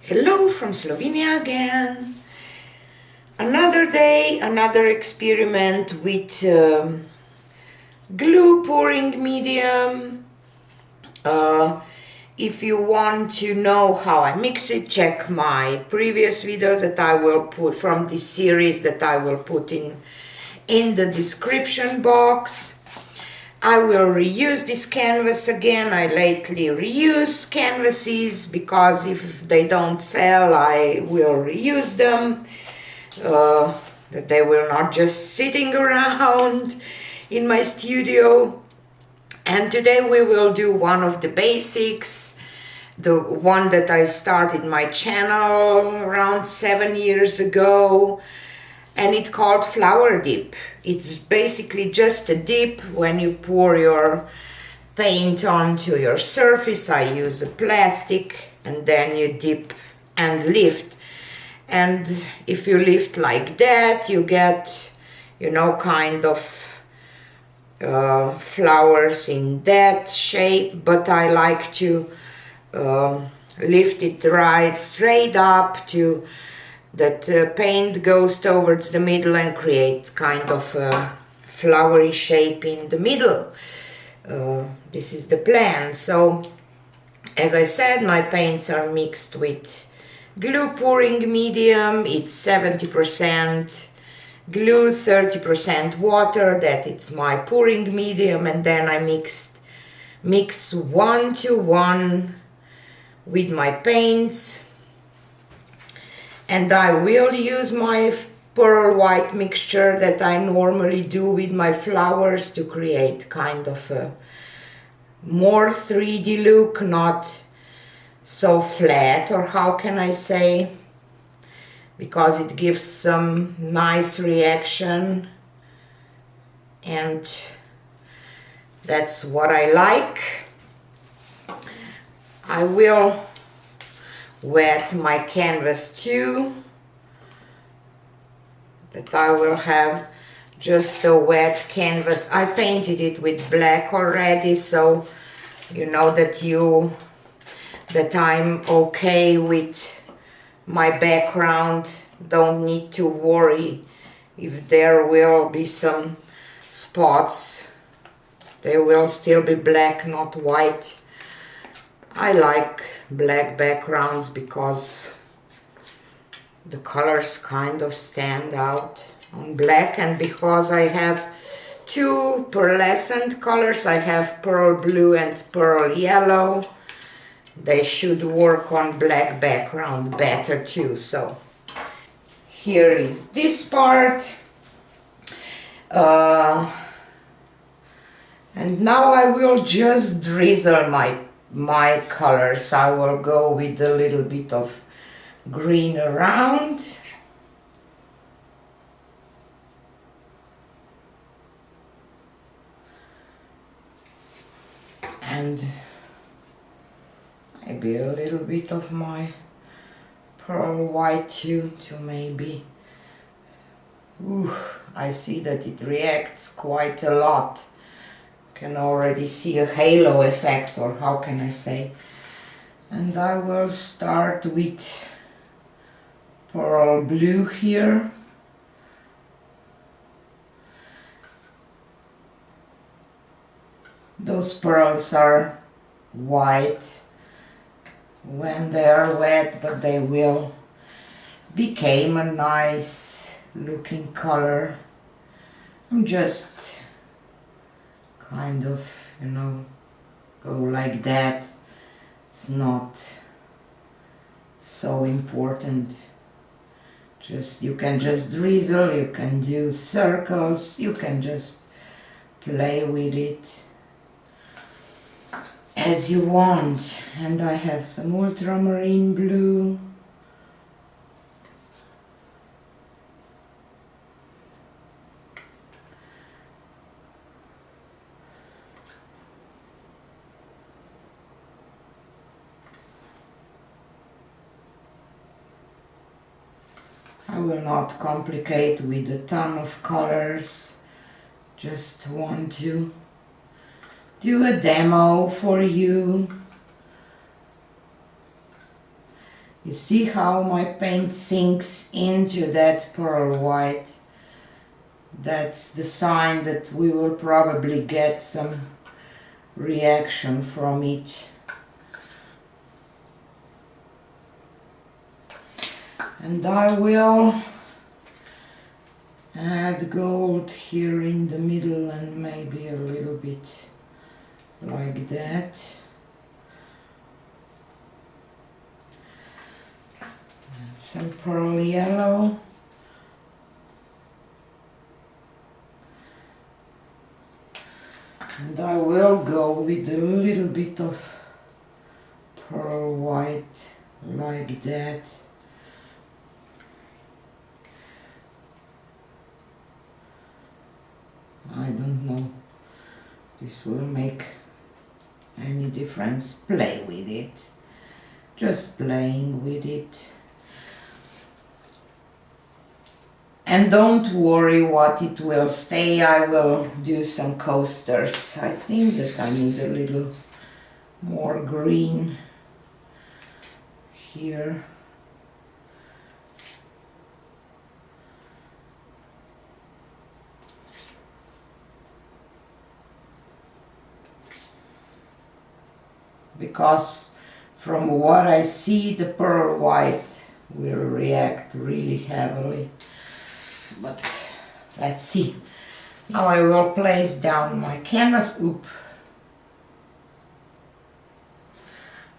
Hello from Slovenia again. Another day, another experiment with glue pouring medium. If you want to know how I mix it, check my previous videos that I will put from this series that I will put in the description box. I will reuse this canvas again. I lately reuse canvases because if they don't sell, I will reuse them. That they will not just sitting around in my studio. And today we will do one of the basics, the one that I started my channel around 7 years ago, and it's called flower dip. It's basically just a dip when you pour your paint onto your surface. I use a plastic and then you dip and lift. And if you lift like that, you get, you know, kind of flowers in that shape. But I like to lift it right straight up to that paint goes towards the middle and creates kind of a flowery shape in the middle. This is the plan. So, as I said, my paints are mixed with glue pouring medium. It's 70% glue, 30% water. That it's my pouring medium, and then I mix 1:1 with my paints. And I will use my pearl white mixture that I normally do with my flowers to create kind of a more 3D look, not so flat, or how can I say, because it gives some nice reaction, and that's what I like. I will wet my canvas too, that I will have just a wet canvas. I painted it with black already, so you know that I'm okay with my background. Don't need to worry if there will be some spots. They will still be black, not white. I like black backgrounds because the colors kind of stand out on black, and because I have two pearlescent colors, I have pearl blue and pearl yellow, they should work on black background better too. So here is this part, and now I will just drizzle my colors. I will go with a little bit of green around, and maybe a little bit of my pearl white too, to maybe, I see that it reacts quite a lot. Can already see a halo effect, or how can I say. And I will start with pearl blue here. Those pearls are white when they are wet, but they will become a nice looking color. I'm just kind of, you know, go like that. It's not so important. Just, you can just drizzle, you can do circles, you can just play with it as you want. And I have some ultramarine blue. I will not complicate with a ton of colors, just want to do a demo for you. You see how my paint sinks into that pearl white? That's the sign that we will probably get some reaction from it. And I will add gold here in the middle and maybe a little bit like that. And some pearl yellow. And I will go with a little bit of pearl white like that. I don't know if this will make any difference. Play with it. Just playing with it. And don't worry what it will stay. I will do some coasters. I think that I need a little more green here. Because from what I see, the pearl white will react really heavily. But let's see. Now I will place down my canvas. Oop.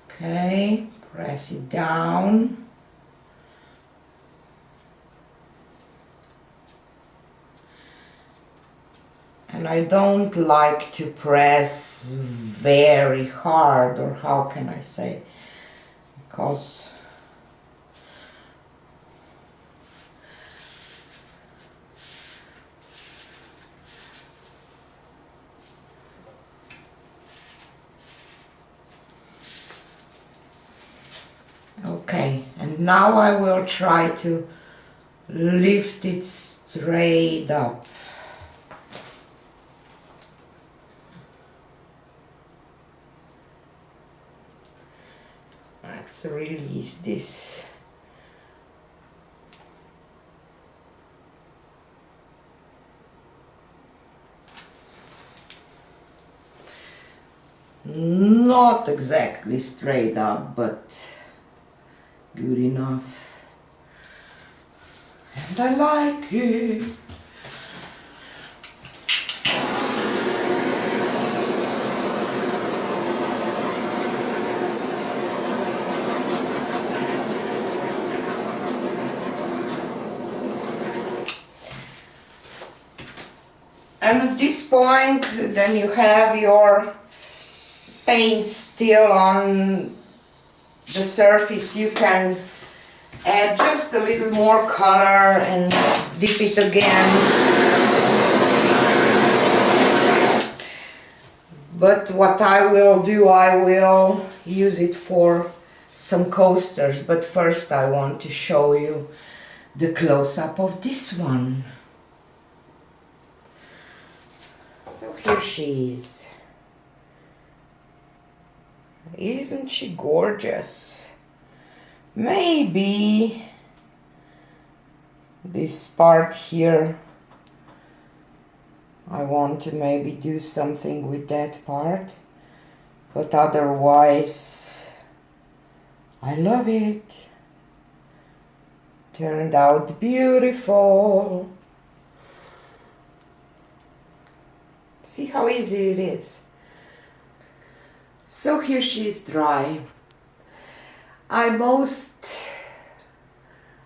Okay, press it down. And I don't like to press very hard, or how can I say, because okay, and now I will try to lift it straight up. Let's release this. Not exactly straight up, but good enough. And I like it. And at this point, then you have your paint still on the surface. You can add just a little more color and dip it again. But what I will do, I will use it for some coasters. But first I want to show you the close-up of this one. So here she is. Isn't she gorgeous? Maybe this part here, I want to maybe do something with that part, but otherwise I love it. Turned out beautiful. See how easy it is. So here she is dry. I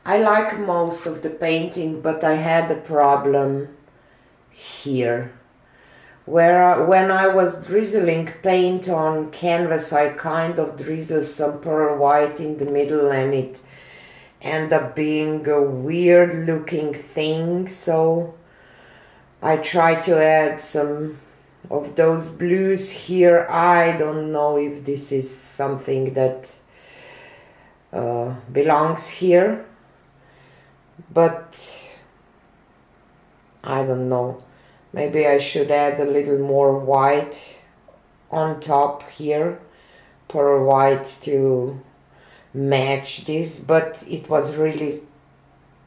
like most of the painting, but I had a problem here. When I was drizzling paint on canvas, I kind of drizzled some pearl white in the middle and it ended up being a weird looking thing. So I tried to add some of those blues here. I don't know if this is something that belongs here, but I don't know. Maybe I should add a little more white on top here, pearl white, to match this, but it was really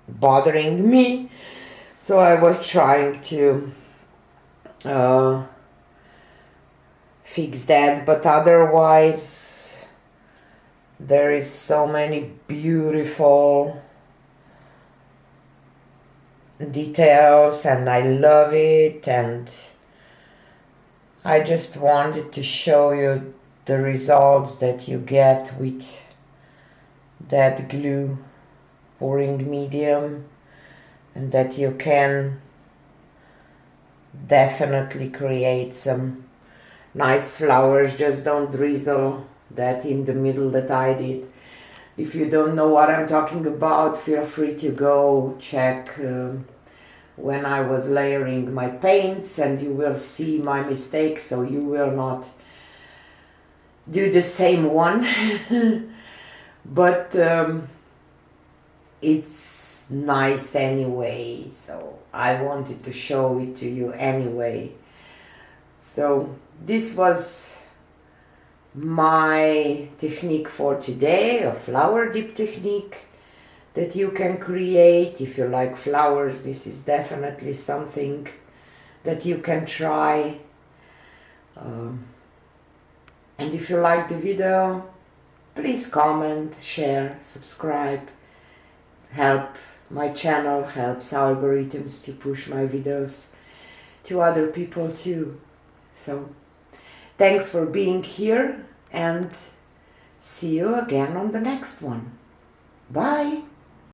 bothering me, so I was trying to fix that. But otherwise there is so many beautiful details and I love it, and I just wanted to show you the results that you get with that glue pouring medium, and that you can definitely create some nice flowers. Just don't drizzle that in the middle that I did. If you don't know what I'm talking about, feel free to go check when I was layering my paints, and you will see my mistakes, so you will not do the same one. But it's nice anyway, so I wanted to show it to you anyway. So this was my technique for today, a flower dip technique that you can create. If you like flowers, this is definitely something that you can try. And if you like the video, please comment, share, subscribe. Help my channel, helps algorithms to push my videos to other people too. So thanks for being here, and see you again on the next one. Bye!